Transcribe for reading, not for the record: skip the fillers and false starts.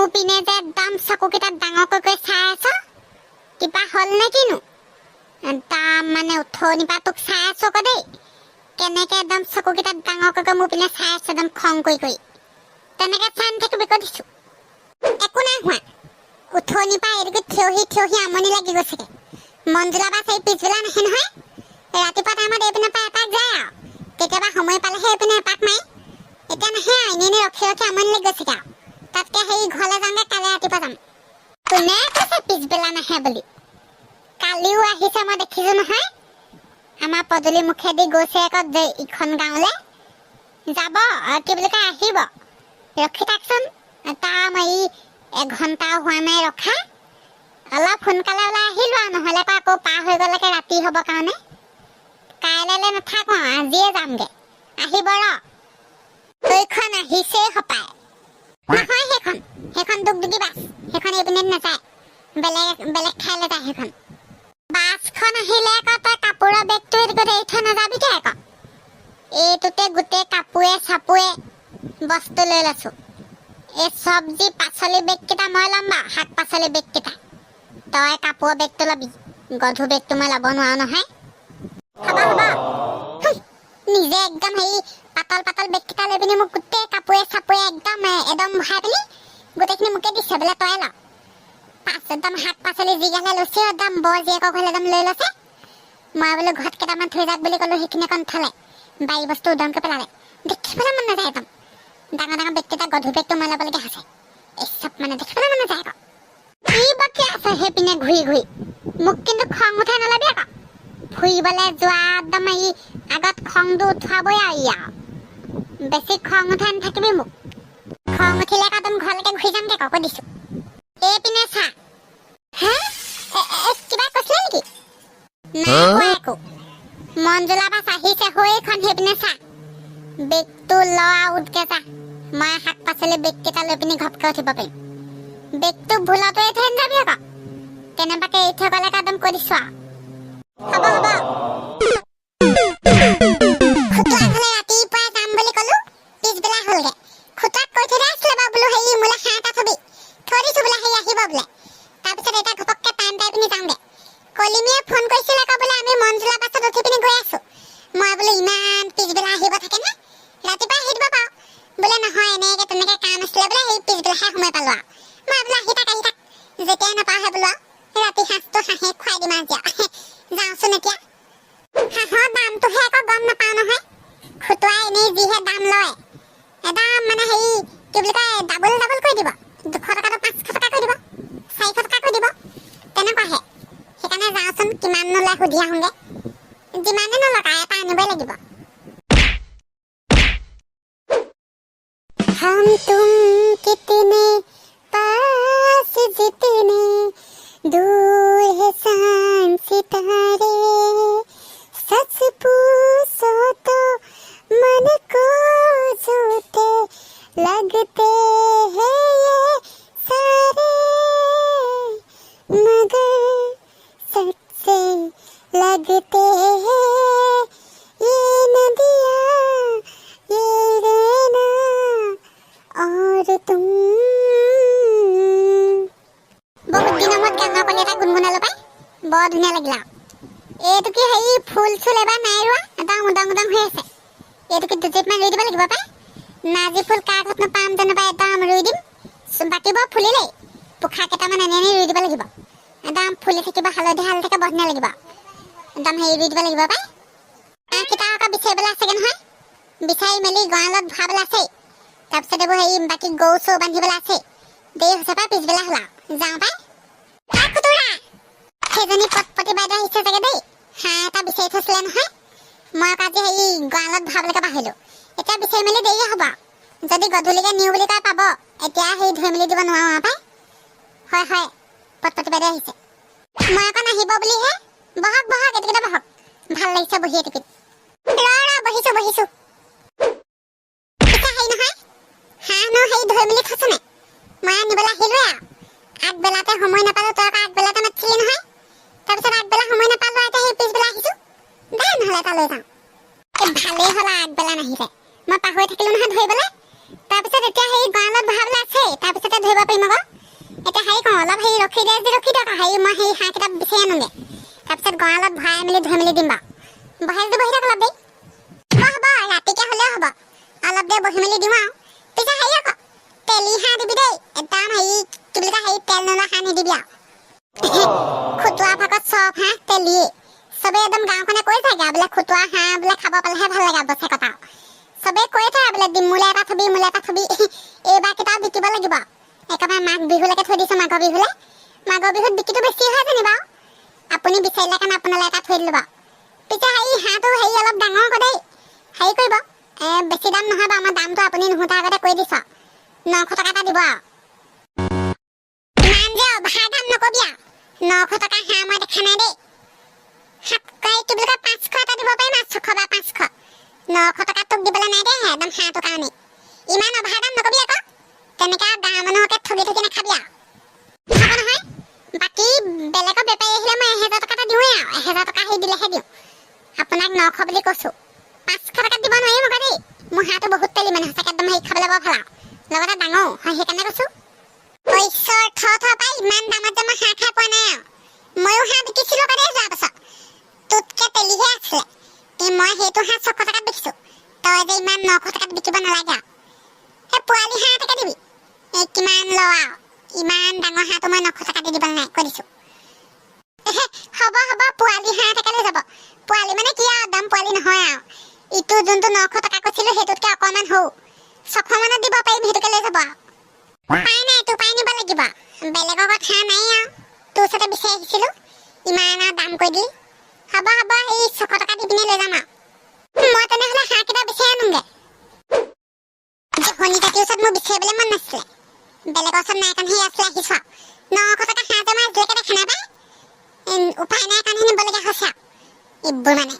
মোৰ পিনে যে একদম চকুকেইটা ডাঙৰকৈ চাই আছ কিবা হ'ল নে কিনো একদম মানে উঠনি পৰা তোক চাই আছো আকৌ দেই কেনেকে একদম চকুকেইটা ডাঙৰকৈ মোৰ পিনে চাই আছ একদম খং কৰি তেনেকে চাই নাথাকিবি কৈ দিছো একো নাই হোৱা উঠনি পৰা এইটো থিয়হি আমনি লাগি গৈছেগে মঞ্জুলা বা সেই পিছবেলা নাহে নহয় ৰাতিপুৱা টাইমত এইপিনে পৰা এপাক যায় আৰু কেতিয়াবা সময় পালেহে এইপিনে এপাক মাৰে এতিয়া নাহে আৰু এনেই ৰখি আমনি লাগি গৈছেগে আৰু তাতকে সেই ঘৰলৈ যাওঁগে কালি ৰাতিপুৱা যাম কোনে কৈছে পিছবেলা নাহে বুলি কালিও আহিছে মই দেখিছো নহয় আমাৰ পদূলি মুখেদি গৈছে আকৌ ইখন গাঁৱলৈ যাব কি বুলি কয় আহিব ৰখি থাকচোন তাৰ মই এঘণ্টাও হোৱা নাই ৰখা অলপ সোনকালে ওলাই আহিলো আৰু নহ'লে আকৌ পাৰ হৈ গ'লেকে ৰাতি হ'ব কাৰণে কাইলৈ নাথাকো আজিয়ে যামগে আহিব ৰ তৈখন আহিছেই সপায় নহয় সেইখন দুগদুগী বাছ সেইখন এইপিনে নাযায় বেলেগ ঠাইলৈ যায় সেইখন বাছখন আহিলে আকৌ তই কাপোৰৰ বেগটো এৰি থৈ নাযাবিগে আকৌ এইটোতে গোটেই কাপোৰে চাপোৰে বস্তু লৈ লৈছো এই চব্জি পাচলি বেগকেইটা মই ল'ম বাৰু শাক পাচলি বেগকেইটা তই কাপোৰৰ বেগটো ল'বি গধুৰ বেগটো মই ল'ব নোৱাৰো নহয় হ'ব নিজে একদম হেৰি পাতল বেগকেইটা লৈ পিনি মোক গোটেই কাপোৰে চাপোৰে একদম ভৰাই পিনি গোটেইখিনি মোকে দিছে বোলে তই ল একদম শাক পাচলি যিগালে লৈছে একদম বৰ জীয়েকৰ ঘৰলৈ একদম লৈ লৈছে মই বোলো ঘৰত কেইটামান থৈ যাক বুলি ক'লো সেইখিনি অকণ থলে বাৰী বস্তু উদংকৈ পেলালে দেখিবলৈ মন নাযায় একদম ডাঙৰ বেগকেইটা গধুৰ বেগটো মই ল'বলগীয়া হৈছে এই চব মানে দেখিবলৈ মন নাযায় আকৌ কি বাকী আছে সেইপিনে ঘূৰি মোক কিন্তু খং উঠাই নলবি আকৌ ফুৰিবলৈ যোৱা একদম এই আগত খংটো উঠোৱাবই আৰু বেছি খং উঠাই নাথাকিবি মোক খং উঠিলে একদম ঘৰলৈকে ঘূৰি যামগে কৈ দিছো এইপিনে চা হা কিবা কৈছিলে নেকি নাই কোৱা একো মঞ্জুলা বাছ আহিছে হৈখন সেইপিনে চা বেগটো ল উঠকে যা মই শাক পাচলি বেগকেইটা লৈ পিনি ঘপকে উঠিব পাৰিম বেগটো ভুলতো এৰি থৈ নাযাবি আকৌ কেনেবাকে এৰি থৈ গ'লে একদম কৈ দিছো আৰু হ'ব খুতুৱা হ'লে ৰাতিপুৱাই যাম বুলি ক'লো পিছবেলা হ'লগে খুতুৱাক কৈ থৈ আছিলে বাৰু বোলো হেৰি মোলৈ হাঁহ এটা থবি থৈ দিছো বোলে হেৰি আহিব বোলে তাৰপিছত এতিয়া ঘপককে টাইম পাই পিনি যাওঁগে কলিমীয়ে ফোন কৰিছিলে আকৌ বোলে আমি মঞ্জুলা বাছত উঠি পিনি গৈ আছো মই বোলো ইমান পিছবেলা আহিব থাকে নে ৰাতিপুৱা আহি দিব পাৰো বোলে নহয় এনেকে তেনেকে কাম আছিলে বোলে সেই পিছবেলাহে সময় পালো আৰু মই বোলো আহি থাক যেতিয়াই নাপাওঁহে বোলো ৰাতি সাঁজটো হাঁহে খুৱাই দিম আজি যাওঁচোন এতিয়া হাঁহৰ দামটোহে আকৌ গম নাপাওঁ নহয় খুতুৱাই এনেই যিহে দাম লয় একদম মানে হেৰি কি বুলি কয় ডাবল কৰি দিব 200 টকাটো 500 টকা কৰি দিব 400 টকা কৰি দিব তেনেকুৱাহে সেইকাৰণে যাওঁচোন কিমান নলয় সুধি আহোঁগে যিমানে নলকা এটা আনিবই লাগিব हम तुम कितने पास जितने दूर है चांद सितारे सच पूछो तो मन को झूठे लगते हैं ये सारे मगर सच्चे लगते हैं ये नदियाँ ये रहना और तुम बहुत दिनों मत गाना पानी এটা গুনগুনালো পাই বৰ ধুনীয়া লাগিলা এইটো কি হেৰি ফুল চুল এবাৰ নাই ৰোৱা এটা উদং হৈ আছে এইটো কি দুজেপমান ৰুই দিব লাগিব পাই নাজি ফুল কাৰ ঘৰত নাপাম তেনেবা একদম ৰুই দিম বাকীবোৰ ফুলিলেই পোখা কেইটামান আনি ৰুই দিব লাগিব একদম ফুলি থাকিব হালধীয়া থাকে বৰ ধুনীয়া লাগিব একদম হেৰি ৰুই দিব লাগিব পাই কেইটা আকৌ বিচাৰিবলৈ আছেগে নহয় বিচাৰি মেলি গঁৰালত ভৰাবলৈ আছেই তাৰপিছত এইবোৰ হেৰি বাকী গৰু চৌ বান্ধিবলৈ আছে দেৰি হৈছে পাই পিছবেলা হ'ল যাওঁ পাই সেইজনী পটপটি বাইদেউ আহিছে চাগে দেই হাঁহ এটা বিচাৰি থৈছিলে নহয় মই আকৌ আজি হেৰি গঁৰালত ভৰাবলৈকে পাহৰিলোঁ এতিয়া বিচাৰি মেলি দেৰি হ'ব যদি গধূলিকে নিওঁ বুলি কয় পাব এতিয়া হেৰি ধুই মেলি দিব নোৱাৰোঁ পাই হয় পটপটি বাইদেউ আহিছে মই আকৌ নাহিব বুলিহে বহক এটিকেইটা বহক ভাল লাগিছে বহি এটিকিট বহিছোঁ হাঁহনো হেৰি ধুই মেলি থৈছে নাই মই আনিবলৈ আহিলোৱে আৰু আগবেলাতে সময় নাপালো তই আকৌ আগবেলাতে মাতিছিলি নহয় তাৰপিছত আগবেলা সময় নাপালো এতিয়া সেই পিছবেলা আহিছো দে নহ'লে এটা লৈ যাওঁ ভালেই হ'ল আগবেলা নাহিলে মই পাহৰি থাকিলো নহয় ধৰিবলৈ তাৰপিছত এতিয়া সেই গঁৰালত ভৰাবলৈ আছে তাৰপিছতে ধৰিব পাৰিম আকৌ এতিয়া হেৰি কওঁ অলপ হেৰি ৰখি দিয়ে ৰখি দিয়ক হেৰি মই সেই হাঁহ কেইটা বিচাৰি আনোগে তাৰপিছত গঁৰালত ভৰাই মেলি ধৰি মেলি দিম বাৰু বহি থাক অলপ দেৰি হ'ব ৰাতিকে হ'লেও হ'ব অলপ দেৰি বহি মেলি দিম আৰু পিছে হেৰি আকৌ তেলি হাঁহ দিবি দেই একদম হেৰি কি বুলি কয় হেৰি তেল নোলোৱা হাঁহ নিদিবি আৰু খুতুৱা ভাগত চব হাঁহ তেলিয়ে চবে একদম গাঁওখনে কৈ থাকে বোলে খুতুৱা হাঁহ বোলে খাব পালেহে ভাল লাগে বছৰেকত আৰু চবে কৈ থাকে বোলে মোলে এটা থবি এইবাৰ কেইটাও বিকিব লাগিব একেবাৰে মাঘ বিহুলৈকে থৈ দিছোঁ মাঘৰ বিহুত বিকিটো বেছি হয় যেনিবা আপুনি বিচাৰিলে কাৰণে আপোনালৈ এটা থৈ দিলোঁ বাৰু পিছে হেৰি হাঁহটো হেৰি অলপ ডাঙৰ আকৌ দেই হেৰি কৰিব বেছি দাম নহয় বাৰু আমাৰ দামটো আপুনি নুশুতাৰ আগতে কৈ দিছোঁ 900 টকা এটা দিব আৰু ইমান যে অভাৰ দাম নকবি আৰু 900 টকা হাঁহ মই দেখা নাই দেই কি বুলি কয় 500 এটা দিব পাৰিম 800 বা 500 900 টকা তোক দিবলৈ নাই দেই একদম হাঁহটোৰ কাৰণে ইমান অভাৰ দাম নকবি আকৌ তেনেকৈ গাঁৱৰ মানুহকে ঠগি নাখাবি আৰু হ'ব নহয় বাকী বেলেগৰ বেপাৰী আহিলে মই 1000 টকা এটা দিওঁৱেই আৰু 1000 টকা সেই দিলেহে দিওঁ আপোনাক 900 বুলি কৈছোঁ 500 টকাত দিব নোৱাৰিম আকৌ দেই মোৰ হাঁহটো বহুত তেলি মানে সঁচাকৈ একদম হেৰি খাবলৈ বৰ ভাল আৰু লগতে ডাঙৰ হয় সেইকাৰণে কৈছোঁ পইচাৰ পাই ইমান দামত যে মই হাঁহ খাই পোৱা নাই আৰু ময়ো হাঁহ বিকিছিলোঁ আকৌ দেই যোৱা বছৰ তোতকৈ তেলিহে আছিলে মই সেইটো হাঁহ 600 টকাত বিকিছোঁ তই যে ইমান 900 টকাত বিকিব নালাগে আৰু সেই পোৱালি হাঁহ এটাকে দিবি কিমান ল আৰু ইমান ডাঙৰ হাঁহটো মই 900 টকা দি দিবলৈ নাই কৈ দিছোঁ হ'ব পোৱালি হাঁহ এটাকে লৈ যাব পোৱালি মানে কি আৰু একদম পোৱালি নহয় আৰু ইটো যোনটো 900 টকা কৈছিলোঁ সেইটোতকৈ অকণমান সৰু 600 মানত দিব পাৰিম সেইটোকে লৈ যাব আৰু পাই নাই তোৰ পাই নিব লাগিব বেলেগৰ ঘৰত হাঁহ নাই আৰু তোৰ ওচৰতে বিচাৰি আহিছিলোঁ ইমান আৰু দাম কৰি দিলি হ'ব এই 600 টকা দি পিনে লৈ যাম আৰু মই তেনেহ'লে হাঁহকেইটা বিচাৰি আনোগৈ শনি কাটিৰ ওচৰত মোৰ বিচাৰিবলৈ মন নাছিলে বেলেগৰ ওচৰত নাই কাৰণেহে আছিলে আহিছোঁ আৰু 900 টকা হাঁহ যে মই আজিলৈকে দেখা নাই পাই উপায় নাই কাৰণেহে নিবলগীয়া হৈছে আৰু এইবোৰ মানে